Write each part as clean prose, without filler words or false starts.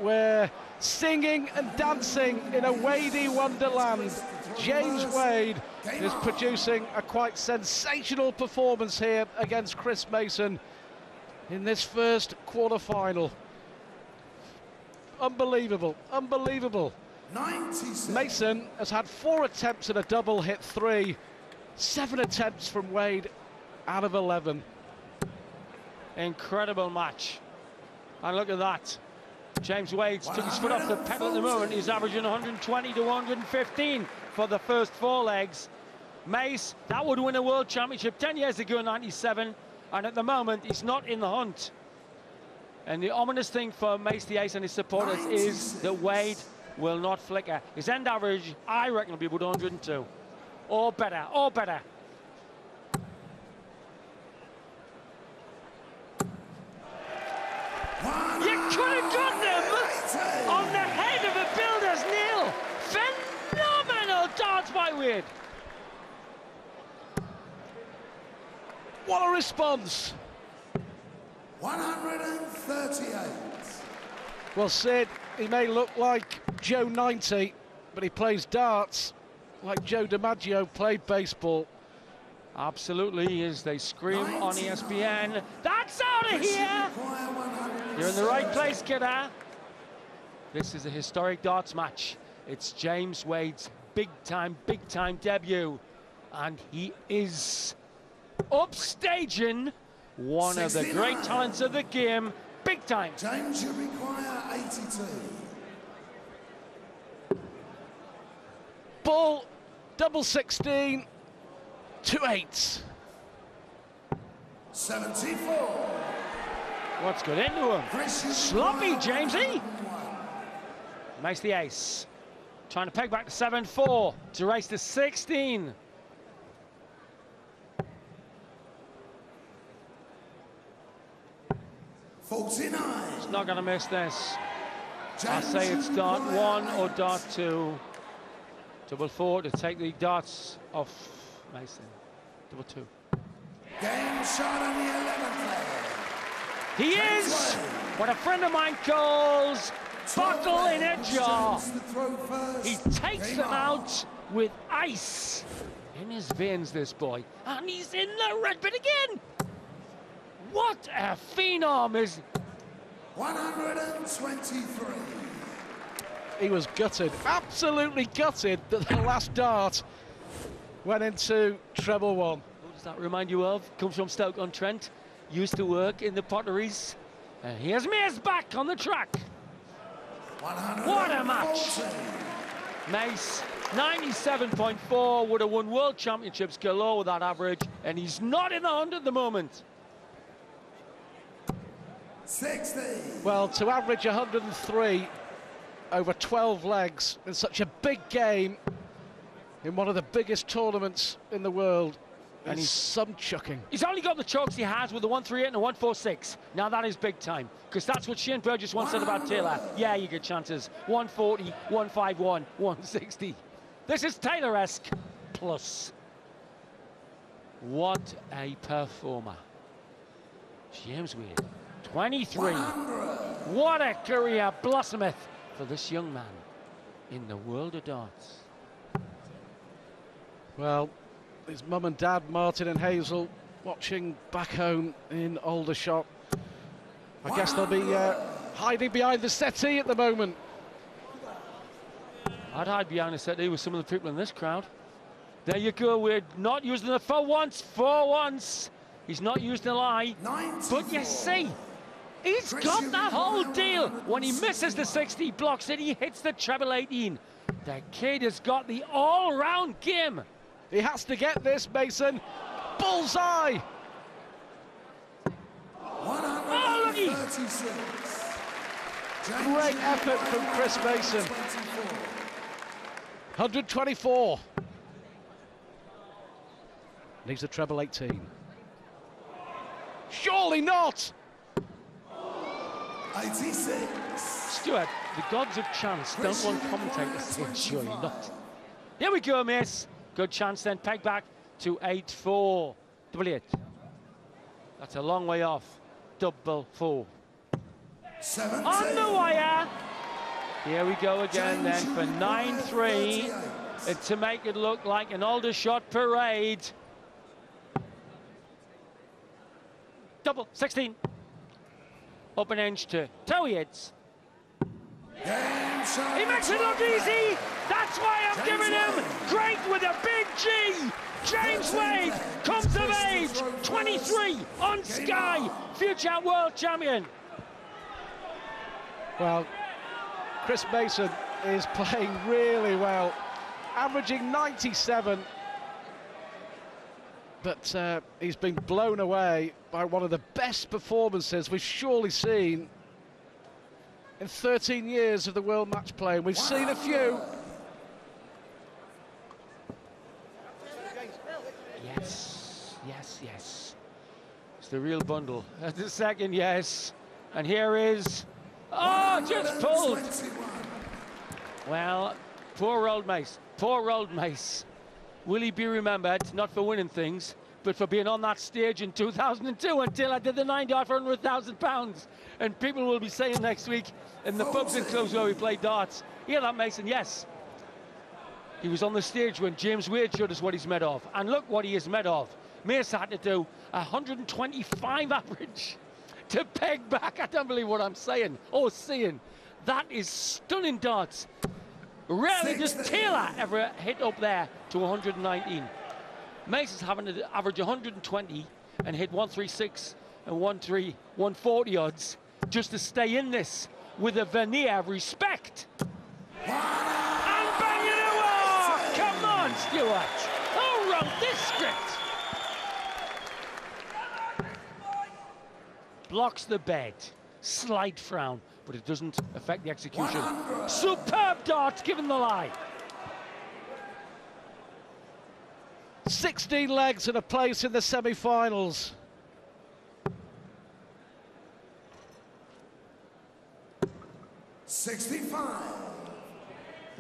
we're singing and dancing in a Wadey wonderland. James Wade is producing a quite sensational performance here against Chris Mason in this first quarter-final. Unbelievable, unbelievable. 96. Mason has had 4 attempts at a double, hit 3. 7 attempts from Wade out of 11. Incredible match. And look at that. James Wade's took his foot off the pedal at the moment. He's averaging 120 to 115 for the first 4 legs. Mace, that would win a world championship 10 years ago in 97. And at the moment, he's not in the hunt. And the ominous thing for Mace the Ace and his supporters 96. Is that Wade will not flicker. His end average, I reckon, will be about 102. Or better, or better. You could have got them on the head of a builder's nail. Phenomenal darts by Wade. What a response. 138. Well, Sid, he may look like Joe 90, but he plays darts like Joe DiMaggio played baseball. Absolutely, as they scream 99. On ESPN. That's out of here! You're in the right place, kidder. This is a historic darts match. It's James Wade's big time debut. And he is upstaging one 69. Of the great talents of the game, big time. James, you require 82. Ball, double 16, 2 8s. 74. What's got into him? Sloppy, Jamesy. Makes the ace. Trying to peg back to 7-4 to race to 16. He's not going to miss this. I say it's dart 1 or dart 2. Double 4 to take the darts off Mason. Double 2. Game shot on the 11th. He is what a friend of mine calls bottle in a jar. He takes them out with ice in his veins, this boy. And he's in the red bit again. What a phenom is... 123. He was gutted, absolutely gutted, that the last dart went into treble 1. Who does that remind you of? Comes from Stoke-on-Trent, used to work in the potteries. And here's Mace back on the track. What a match! Mace, 97.4, would have won world championships galore with that average, and he's not in the hunt at the moment. 60. Well, to average 103 over 12 legs in such a big game in one of the biggest tournaments in the world, and he's some chucking. He's only got the chokes he has with the 138 and the 146. Now that is big time, because that's what Shane Burgess once said about Taylor. Yeah, you get chances. 140, 151, 160. This is Taylor-esque plus. What a performer. James Wade. 23. 100. What a career blossometh for this young man in the world of darts. Well, his mum and dad, Martin and Hazel, watching back home in Aldershot. I guess they'll be hiding behind the settee at the moment. I'd hide behind the settee with some of the people in this crowd. There you go, we're not using it for once. He's not used a lie. 94. But you see, he's got that whole deal. When he misses the 60, blocks it, he hits the treble 18. The kid has got the all-round game. He has to get this, Mason. Bullseye! Oh, looky! Great effort from Chris Mason. 124. Needs the treble 18. Surely not! 86. Stuart, the gods of chance don't want commentators saying surely not. Here we go, miss. Good chance then, peg back to 8-4. Double 8. That's a long way off. Double 4. 17. On the wire, Here we go again then for 9-3. And to make it look like an Aldershot parade. Double 16. Open edge to Towiets. He makes it look easy. That's why I'm giving him great with a big G. James Wade comes of age, 23 on Sky, future world champion. Well, Chris Mason is playing really well, averaging 97. But he's been blown away by one of the best performances we've surely seen in 13 years of the World Match Play. And we've seen a few. Yes. It's the real bundle. That's the second, yes. And here is... Oh, just pulled. Well, poor old Mace. Poor old Mace. Will he be remembered, not for winning things, but for being on that stage in 2002 until I did the 9 dart for £100,000. And people will be saying next week in the pubs and clubs where we play darts, hear that, Mason? Yes. He was on the stage when James Wade showed us what he's made of. And look what he is made of. Mason had to do 125 average to peg back. I don't believe what I'm saying or seeing. That is stunning darts. Rarely does Taylor ever hit up there to 119. Mason's having to average 120 and hit 136 and 140 odds just to stay in this with a veneer of respect. And bang it away! Come on, Stuart! Who wrote this script? Blocks the bed, slight frown, but it doesn't affect the execution. Superb dart, given the lie. 16 legs and a place in the semi-finals.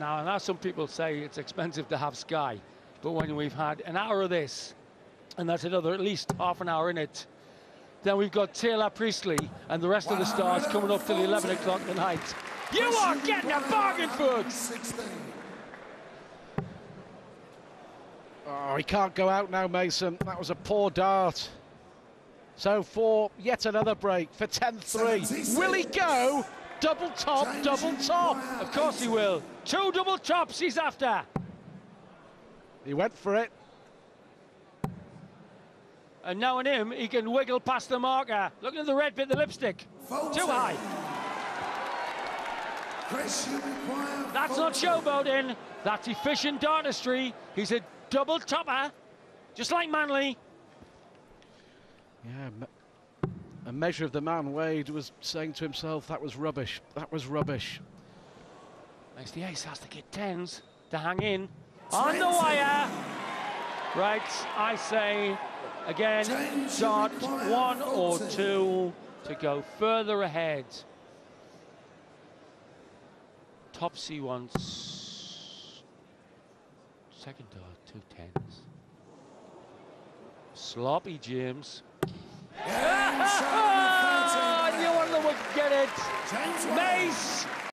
Now some people say it's expensive to have Sky, but when we've had an hour of this, and that's another at least half an hour in it, then we've got Taylor Priestley and the rest of the stars coming up till 11 o'clock tonight. You are getting a bargain, folks! Oh, he can't go out now, Mason. That was a poor dart. So for yet another break for 10-3. Will he go? Double top, double top. Of course he will. 2 double tops he's after. He went for it. And now on him, he can wiggle past the marker. Look at the red bit, the lipstick. Too high. That's not showboating. That's efficient artistry. He's a double topper, just like Manley. Yeah, a measure of the man. Wade was saying to himself, that was rubbish. That was rubbish. Makes the ace, has to get 10s to hang in. On the wire. Right, I say... Again, dart 1 or 2 to go further ahead. Topsy wants second dart, 2 10s. Sloppy James. You want to get it. Mace